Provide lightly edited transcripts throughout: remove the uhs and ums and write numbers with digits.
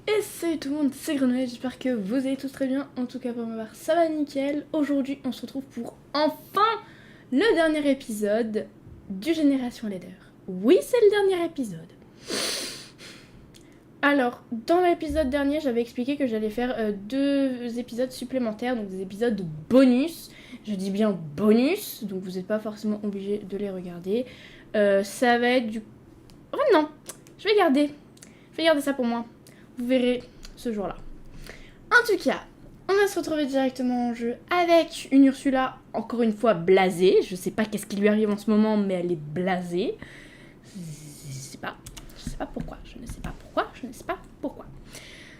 Et salut tout le monde, c'est Grenouille, j'espère que vous allez tous très bien. En tout cas pour ma part, ça va nickel. Aujourd'hui, on se retrouve pour enfin le dernier épisode du Génération Leader. Oui, c'est le dernier épisode. Alors, dans l'épisode dernier, j'avais expliqué que j'allais faire 2 épisodes supplémentaires, donc des épisodes bonus. Je dis bien bonus, donc vous n'êtes pas forcément obligé de les regarder. Ça va être du... Oh non, je vais garder ça pour moi. Vous verrez ce jour-là. En tout cas, on va se retrouver directement en jeu avec une Ursula, encore une fois blasée. Je sais pas qu'est-ce qui lui arrive en ce moment, mais elle est blasée. Je sais pas pourquoi.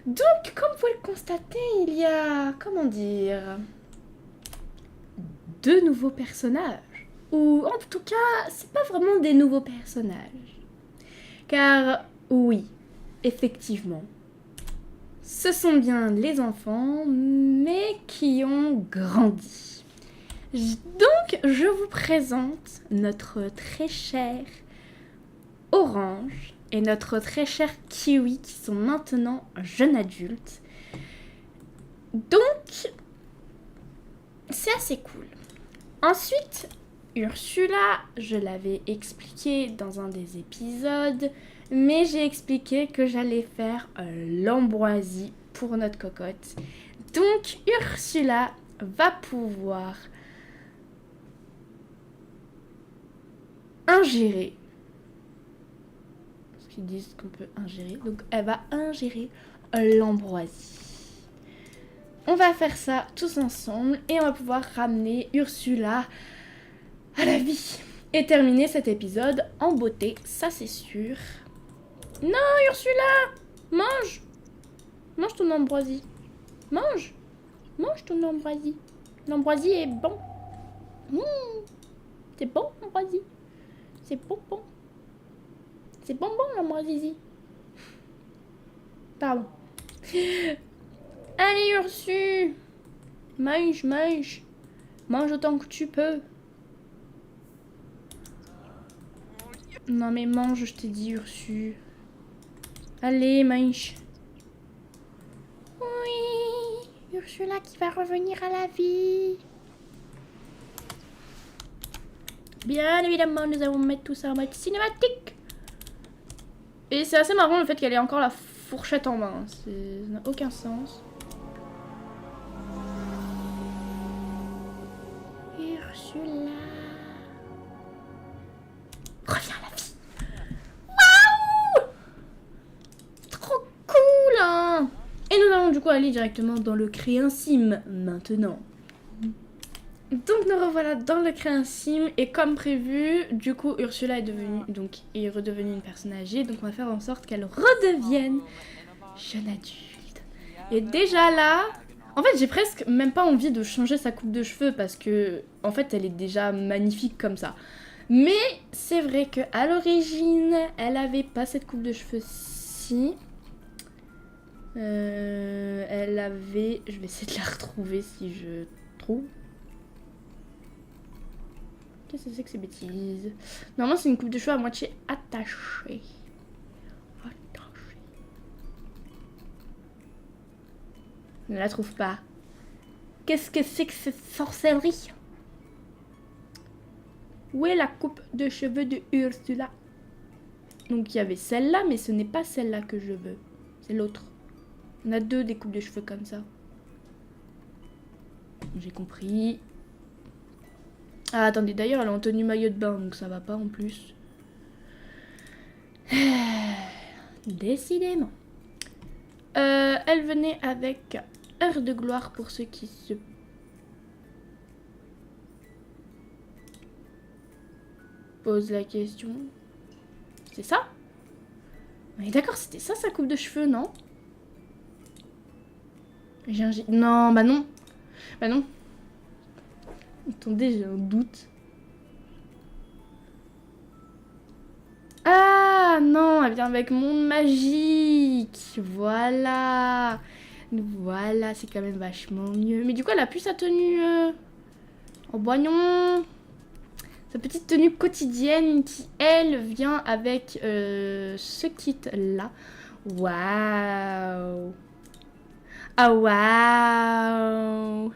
Donc, comme vous pouvez le constater, il y a, comment dire, 2 nouveaux personnages. Ou en tout cas, c'est pas vraiment des nouveaux personnages. Car, oui, effectivement, ce sont bien les enfants, mais qui ont grandi. Donc, je vous présente notre très cher Orange et notre très cher Kiwi, qui sont maintenant jeunes adultes. Donc, c'est assez cool. Ensuite, Ursula, je l'avais expliqué dans un des épisodes, mais j'ai expliqué que j'allais faire l'ambroisie pour notre cocotte. Donc Ursula va pouvoir ingérer. Parce qu'ils disent qu'on peut ingérer. Donc elle va ingérer l'ambroisie. On va faire ça tous ensemble et on va pouvoir ramener Ursula à la vie. Et terminer cet épisode en beauté, ça c'est sûr. Non, Ursula! Mange! Mange ton ambroisie. Mange ton ambroisie. L'ambroisie est bon. C'est bon, l'ambroisie. C'est bon. C'est bon, l'ambroisie. Pardon. Allez, Ursu! Mange. Mange autant que tu peux. Non, mais mange, je t'ai dit, Ursu. Allez, mange. Oui, Ursula qui va revenir à la vie. Bien évidemment, nous allons mettre tout ça en mode cinématique. Et c'est assez marrant le fait qu'elle ait encore la fourchette en main. Ça n'a aucun sens. Ursula. Reviens à la vie. Waouh! Trop cool, hein! Et nous allons du coup aller directement dans le Créancime maintenant. Donc nous revoilà dans le Créancime et comme prévu, du coup Ursula est redevenue une personne âgée, donc on va faire en sorte qu'elle redevienne jeune adulte. Et déjà là, en fait j'ai presque même pas envie de changer sa coupe de cheveux parce que en fait elle est déjà magnifique comme ça. Mais c'est vrai que à l'origine, elle avait pas cette coupe de cheveux-ci. Elle avait... Je vais essayer de la retrouver si je trouve. Qu'est-ce que c'est que ces bêtises? Normalement, c'est une coupe de cheveux à moitié attachée. Je ne la trouve pas. Qu'est-ce que c'est que cette sorcellerie? Où est la coupe de cheveux de Ursula? Donc, il y avait celle-là, mais ce n'est pas celle-là que je veux. C'est l'autre. On a 2 des coupes de cheveux comme ça. J'ai compris. Ah, attendez, d'ailleurs, elle est en tenue maillot de bain, donc ça va pas en plus. Décidément. Elle venait avec Heure de gloire pour ceux qui se... posent la question. C'est ça? Mais d'accord, c'était ça sa coupe de cheveux, non? Non, bah non. Bah non. Attendez, j'ai un doute. Ah non, elle vient avec Monde Magique. Voilà. Voilà, c'est quand même vachement mieux. Mais du coup, elle a plus sa tenue en boignon. Sa petite tenue quotidienne qui, elle, vient avec ce kit-là. Waouh. Ah waouh.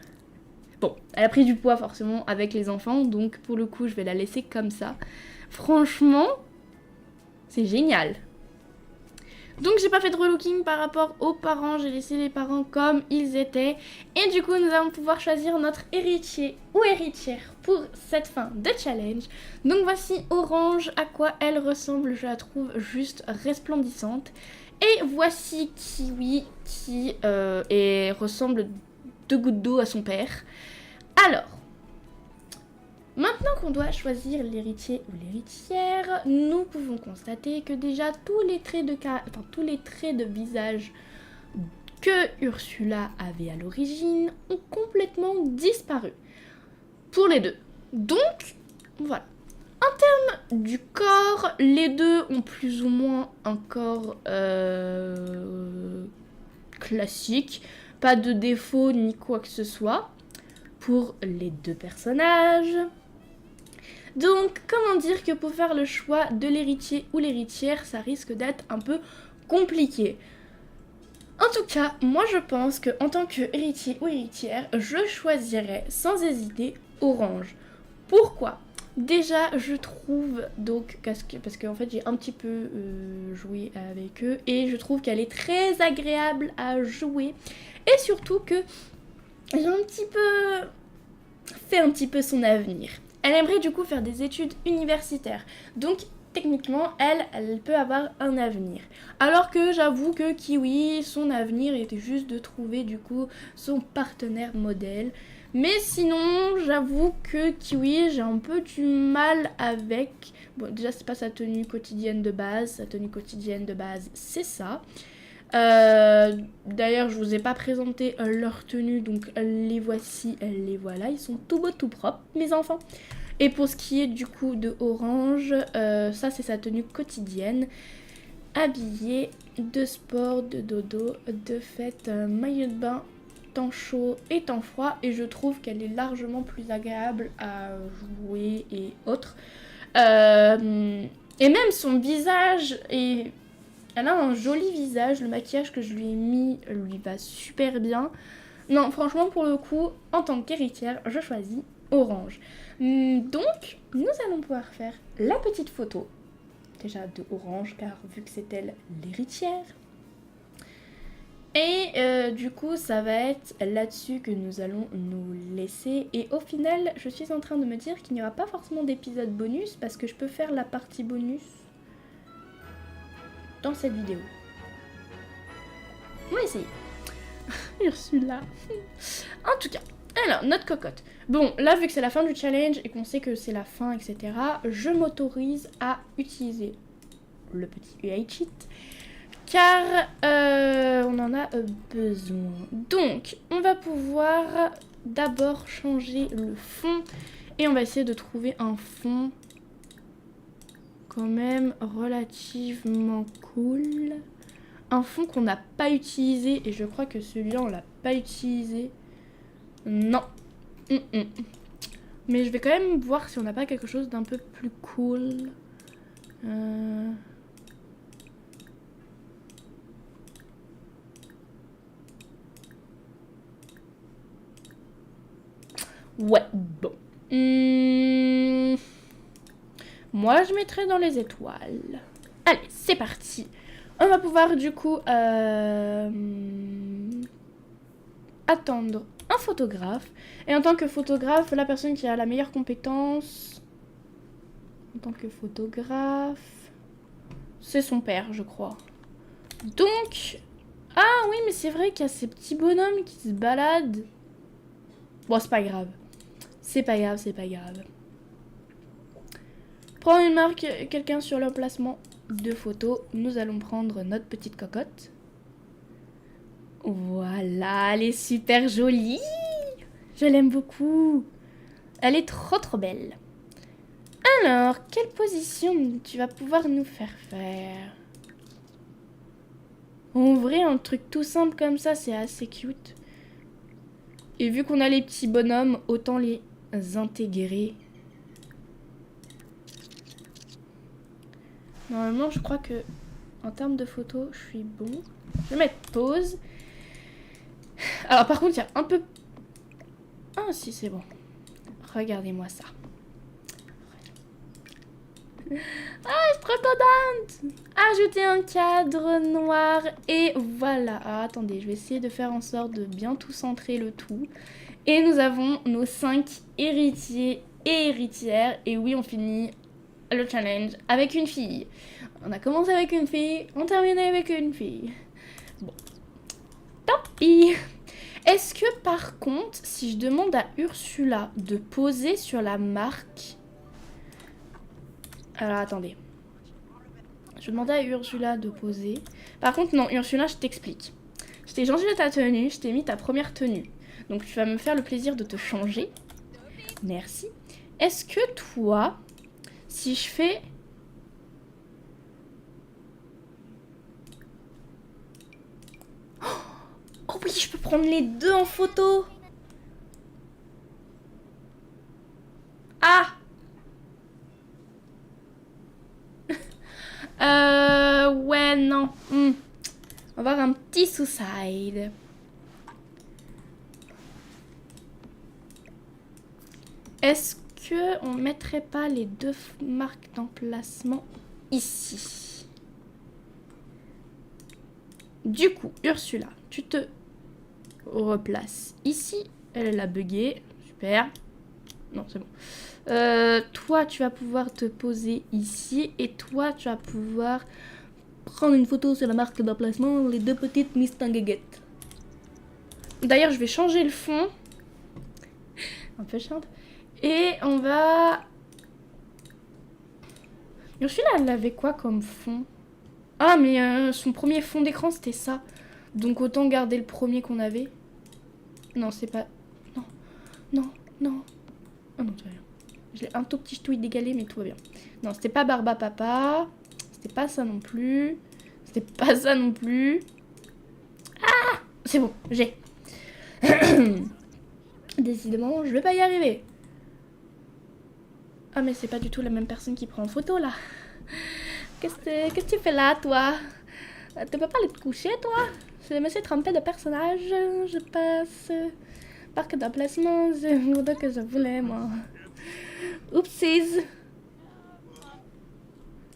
Bon, elle a pris du poids forcément avec les enfants, donc pour le coup, je vais la laisser comme ça. Franchement, c'est génial. Donc j'ai pas fait de relooking par rapport aux parents, j'ai laissé les parents comme ils étaient. Et du coup nous allons pouvoir choisir notre héritier ou héritière pour cette fin de challenge. Donc voici Orange, à quoi elle ressemble, je la trouve juste resplendissante. Et voici Kiwi qui ressemble 2 gouttes d'eau à son père. Alors, maintenant qu'on doit choisir l'héritier ou l'héritière, nous pouvons constater que déjà tous les traits de visage que Ursula avait à l'origine ont complètement disparu. Pour les deux. Donc, voilà. En termes du corps, les deux ont plus ou moins un corps classique. Pas de défaut ni quoi que ce soit pour les deux personnages. Donc, comment dire que pour faire le choix de l'héritier ou l'héritière, ça risque d'être un peu compliqué. En tout cas, moi je pense qu'en tant que héritier ou héritière, je choisirais sans hésiter Orange. Pourquoi ? Déjà, je trouve, donc, parce qu'en fait j'ai un petit peu joué avec eux, et je trouve qu'elle est très agréable à jouer, et surtout que j'ai fait un petit peu son avenir. Elle aimerait du coup faire des études universitaires. Donc techniquement, elle peut avoir un avenir. Alors que j'avoue que Kiwi, son avenir était juste de trouver du coup son partenaire modèle. Mais sinon, j'avoue que Kiwi, j'ai un peu du mal avec... Bon, déjà, c'est pas sa tenue quotidienne de base. Sa tenue quotidienne de base, c'est ça. D'ailleurs, je vous ai pas présenté leur tenue, donc les voici, les voilà. Ils sont tout beaux, tout propres, mes enfants. Et pour ce qui est du coup de Orange, ça c'est sa tenue quotidienne. Habillée de sport, de dodo, de fête, maillot de bain, temps chaud et temps froid. Et je trouve qu'elle est largement plus agréable à jouer et autres. Et même son visage est... Elle a un joli visage, le maquillage que je lui ai mis lui va super bien. Non, franchement, pour le coup, en tant qu'héritière, je choisis Orange. Donc, nous allons pouvoir faire la petite photo, déjà de Orange, car vu que c'est elle l'héritière. Et du coup, ça va être là-dessus que nous allons nous laisser. Et au final, je suis en train de me dire qu'il n'y aura pas forcément d'épisode bonus, parce que je peux faire la partie bonus dans cette vidéo. On va essayer. Ursula. En tout cas, alors, notre cocotte. Bon, là, vu que c'est la fin du challenge et qu'on sait que c'est la fin, etc., je m'autorise à utiliser le petit UI-Cheat, car on en a besoin. Donc, on va pouvoir d'abord changer le fond, et on va essayer de trouver un fond quand même relativement cool. Un fond qu'on n'a pas utilisé, et je crois que celui-là, on l'a pas utilisé. Non. Mais je vais quand même voir si on n'a pas quelque chose d'un peu plus cool. Ouais, bon. Moi, je mettrais dans les étoiles. Allez, c'est parti. On va pouvoir du coup attendre un photographe. Et en tant que photographe, la personne qui a la meilleure compétence en tant que photographe, c'est son père, je crois. Donc, ah oui, mais c'est vrai qu'il y a ces petits bonhommes qui se baladent. Bon, c'est pas grave. C'est pas grave, c'est pas grave. Prends une marque, quelqu'un sur l'emplacement de photos. Nous allons prendre notre petite cocotte. Voilà, elle est super jolie. Je l'aime beaucoup. Elle est trop trop belle. Alors, quelle position tu vas pouvoir nous faire faire? En vrai, un truc tout simple comme ça, c'est assez cute. Et vu qu'on a les petits bonhommes, autant les intégrer. Normalement, je crois que En termes de photos, je suis bon. Je vais mettre pause. Alors par contre, il y a un peu... Ah si, c'est bon. Regardez-moi ça. Ah, je suis trop contente. Ajouter un cadre noir et voilà. Ah, attendez, je vais essayer de faire en sorte de bien tout centrer le tout. Et nous avons nos 5 héritiers et héritières. Et oui, on finit le challenge avec une fille. On a commencé avec une fille, on termine avec une fille. Bon, tant pis. Est-ce que par contre, si je demande à Ursula de poser sur la marque... Alors attendez. Je vais demander à Ursula de poser. Par contre non, Ursula, je t'explique. Je t'ai changé ta tenue, je t'ai mis ta première tenue. Donc tu vas me faire le plaisir de te changer. Merci. Est-ce que toi, si je fais... Oh oui, je peux prendre les deux en photo. Ah ouais, non. On va avoir un petit suicide. Est-ce que on mettrait pas les deux marques d'emplacement ici? Du coup, Ursula, tu te replaces ici. Elle a bugué. Super. Non, c'est bon. Toi, tu vas pouvoir te poser ici. Et toi, tu vas pouvoir prendre une photo sur la marque d'emplacement. Les deux petites Miss Tangueguettes. D'ailleurs, je vais changer le fond. Un peu chiante. Et on va... Ursula, elle avait quoi comme fond? Ah, mais son premier fond d'écran, c'était ça. Donc autant garder le premier qu'on avait. Non, c'est pas... Non, non, non. Ah non, tout va bien. Je l'ai un tout petit ch'touille décalé, mais tout va bien. Non, c'était pas Barba Papa. C'était pas ça non plus. C'était pas ça non plus. Ah! C'est bon, j'ai. Décidément, je vais pas y arriver. Ah, mais c'est pas du tout la même personne qui prend en photo, là. Qu'est-ce que tu fais là, toi? Tu peux pas aller te coucher, toi? Je me suis trompée de personnage. Je passe... Parc d'emplacement, c'est le photo que je voulais, moi. Oupsies.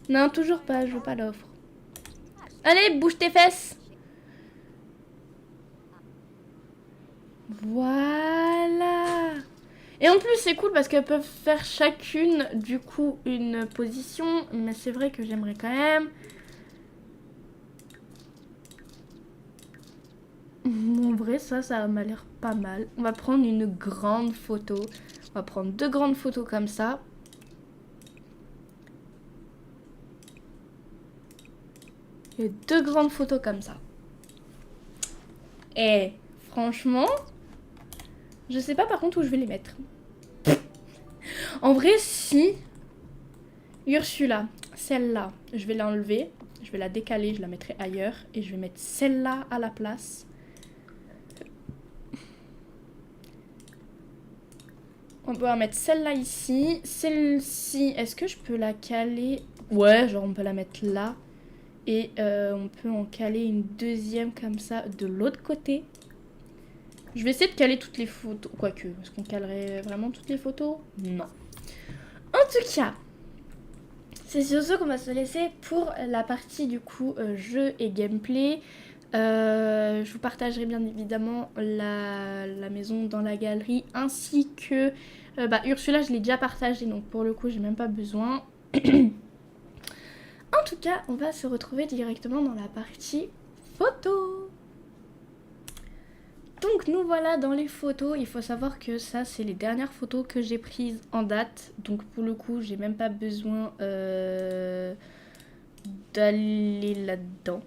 Non, toujours pas, je veux pas l'offre. Allez, bouge tes fesses. Voilà. Et en plus, c'est cool parce qu'elles peuvent faire chacune, du coup, une position. Mais c'est vrai que j'aimerais quand même... En vrai, ça m'a l'air pas mal. On va prendre une grande photo. On va prendre 2 grandes photos comme ça. Et 2 grandes photos comme ça. Et franchement, je sais pas par contre où je vais les mettre. En vrai, si Ursula, celle-là, je vais l'enlever. Je vais la décaler, je la mettrai ailleurs. Et je vais mettre celle-là à la place. On peut mettre celle-là ici. Celle-ci, est-ce que je peux la caler? Ouais, genre on peut la mettre là. Et on peut en caler une deuxième comme ça de l'autre côté. Je vais essayer de caler toutes les photos. Quoique, est-ce qu'on calerait vraiment toutes les photos? Non. En tout cas, c'est sur ce qu'on va se laisser pour la partie du coup jeu et gameplay. Je vous partagerai bien évidemment la maison dans la galerie ainsi que Ursula, je l'ai déjà partagé, donc pour le coup j'ai même pas besoin. En tout cas, on va se retrouver directement dans la partie photo. Donc nous voilà dans les photos. Il faut savoir que ça c'est les dernières photos que j'ai prises en date. Donc pour le coup j'ai même pas besoin d'aller là-dedans.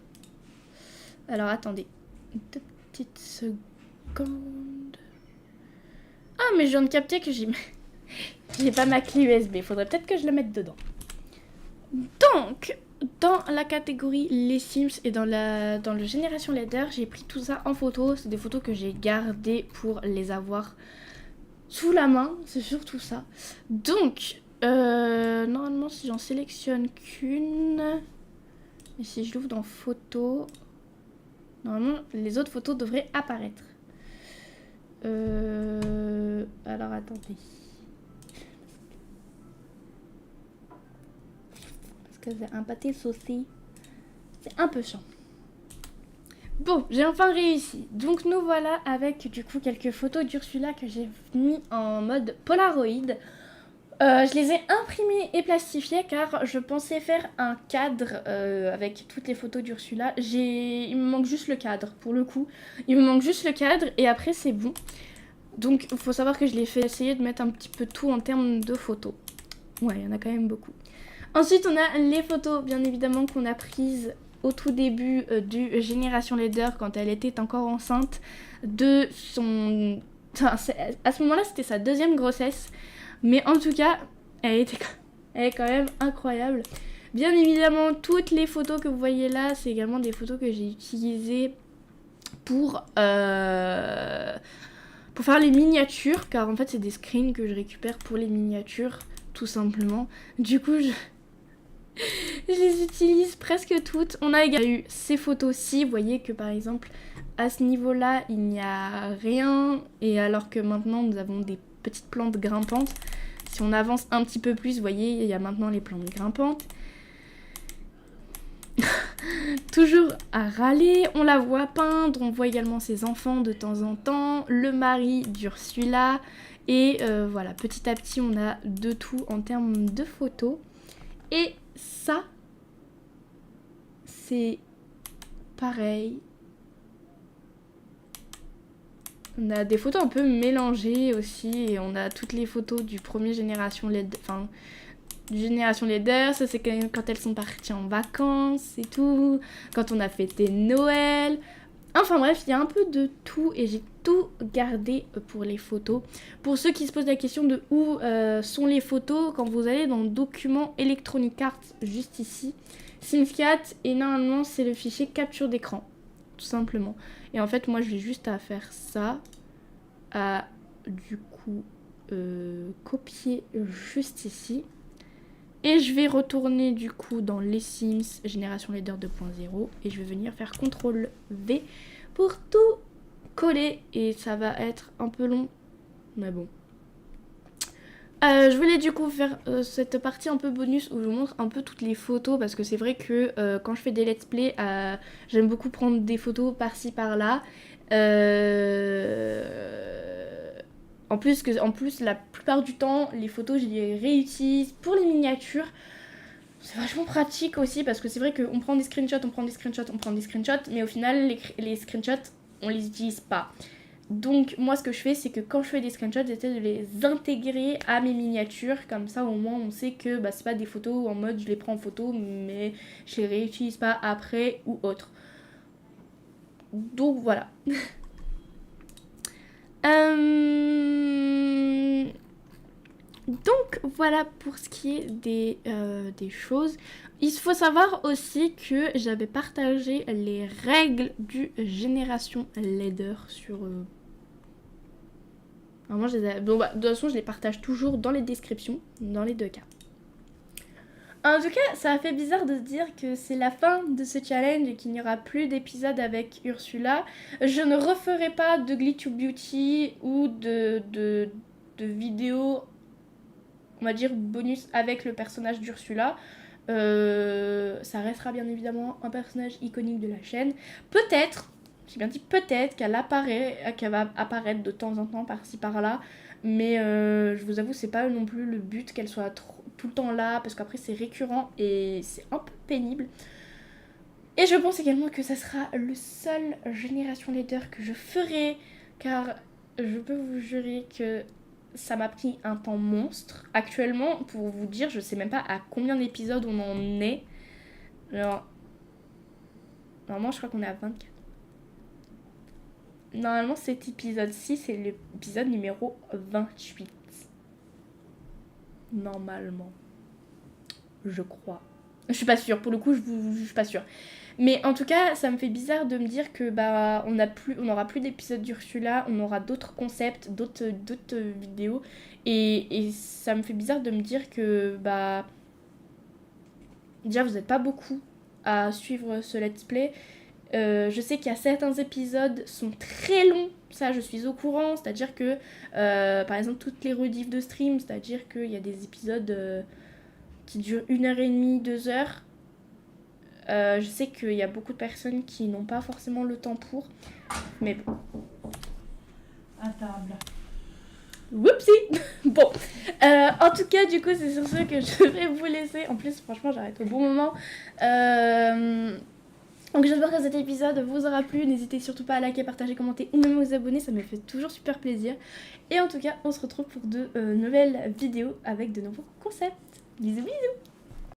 Alors attendez, 2 petites secondes. Ah mais je viens de capter que j'ai pas ma clé USB. Faudrait peut-être que je le mette dedans. Donc, dans la catégorie les Sims et dans le Génération Leader, j'ai pris tout ça en photo. C'est des photos que j'ai gardées pour les avoir sous la main. C'est surtout ça. Donc, normalement, si j'en sélectionne qu'une, Et si je l'ouvre dans photos, normalement les autres photos devraient apparaître. Alors attendez. Parce que c'est un pâté saucé. C'est un peu chiant. Bon, j'ai enfin réussi. Donc nous voilà avec du coup quelques photos d'Ursula que j'ai mis en mode Polaroid. Je les ai imprimées et plastifiées car je pensais faire un cadre avec toutes les photos d'Ursula. Il me manque juste le cadre pour le coup. Il me manque juste le cadre et après c'est bon. Donc il faut savoir que je l'ai fait essayer de mettre un petit peu tout en termes de photos. Ouais, il y en a quand même beaucoup. Ensuite on a les photos bien évidemment qu'on a prises au tout début du Génération Leader quand elle était encore enceinte de son... Enfin, à ce moment-là c'était sa deuxième grossesse. Mais en tout cas, elle est quand même incroyable. Bien évidemment, toutes les photos que vous voyez là, c'est également des photos que j'ai utilisées pour faire les miniatures. Car en fait, c'est des screens que je récupère pour les miniatures, tout simplement. Du coup, je les utilise presque toutes. On a également eu ces photos-ci. Vous voyez que par exemple, à ce niveau-là, il n'y a rien. Et alors que maintenant, nous avons des petites plantes grimpantes. Si on avance un petit peu plus, vous voyez, il y a maintenant les plantes grimpantes. Toujours à râler, on la voit peindre, on voit également ses enfants de temps en temps, le mari d'Ursula. Et voilà, petit à petit, on a de tout en termes de photos. Et ça, c'est pareil. On a des photos un peu mélangées aussi et on a toutes les photos du premier Génération Leader, enfin du Génération Leader, ça c'est quand elles sont parties en vacances et tout, quand on a fêté Noël. Enfin bref, il y a un peu de tout et j'ai tout gardé pour les photos. Pour ceux qui se posent la question de où sont les photos, quand vous allez dans Documents Electronic Arts, juste ici, Sims 4 et normalement c'est le fichier capture d'écran, tout simplement. Et en fait, moi, je vais juste à faire ça, à du coup copier juste ici. Et je vais retourner du coup dans les Sims Génération Leader 2.0 et je vais venir faire CTRL V pour tout coller. Et ça va être un peu long, mais bon. Je voulais du coup faire cette partie un peu bonus où je vous montre un peu toutes les photos parce que c'est vrai que quand je fais des let's play, j'aime beaucoup prendre des photos par-ci par-là. En plus, la plupart du temps, les photos, je les réutilise pour les miniatures. C'est vachement pratique aussi parce que c'est vrai qu'on prend des screenshots, mais au final, les screenshots, on les utilise pas. Donc moi ce que je fais c'est que quand je fais des screenshots j'essaie de les intégrer à mes miniatures. Comme ça au moins on sait que c'est pas des photos en mode je les prends en photo mais je les réutilise pas après ou autre. Donc voilà. Donc voilà pour ce qui est des choses. Il faut savoir aussi que j'avais partagé les règles du Génération Leader sur... Moi, de toute façon, je les partage toujours dans les descriptions, dans les deux cas. En tout cas, ça a fait bizarre de se dire que c'est la fin de ce challenge et qu'il n'y aura plus d'épisodes avec Ursula. Je ne referai pas de Glee to Beauty ou de vidéos, on va dire, bonus avec le personnage d'Ursula. Ça restera bien évidemment un personnage iconique de la chaîne. Peut-être... J'ai bien dit peut-être qu'elle va apparaître de temps en temps par-ci par-là. Mais je vous avoue, c'est pas non plus le but qu'elle soit tout le temps là. Parce qu'après, c'est récurrent et c'est un peu pénible. Et je pense également que ça sera le seul Génération Leader que je ferai. Car je peux vous jurer que ça m'a pris un temps monstre. Actuellement, pour vous dire, je sais même pas à combien d'épisodes on en est. Alors, normalement, je crois qu'on est à 24. Normalement, cet épisode-ci, c'est l'épisode numéro 28. Normalement. Je crois. Je suis pas sûre. Pour le coup, je suis pas sûre. Mais en tout cas, ça me fait bizarre de me dire que on n'aura plus d'épisodes d'Ursula, on aura d'autres concepts, d'autres vidéos. Et ça me fait bizarre de me dire que déjà, vous n'êtes pas beaucoup à suivre ce let's play. Je sais qu'il y a certains épisodes sont très longs, ça je suis au courant, c'est-à-dire que par exemple toutes les rediffs de stream, c'est-à-dire qu'il y a des épisodes qui durent 1h30, 2 heures. Je sais qu'il y a beaucoup de personnes qui n'ont pas forcément le temps pour, mais bon. À table. Whoopsie. Bon, en tout cas, du coup, c'est sur ce que je vais vous laisser. En plus, franchement, j'arrête au bon moment. Donc j'espère que cet épisode vous aura plu. N'hésitez surtout pas à liker, partager, commenter ou même vous abonner. Ça me fait toujours super plaisir. Et en tout cas, on se retrouve pour de nouvelles vidéos avec de nouveaux concepts. Bisous, bisous.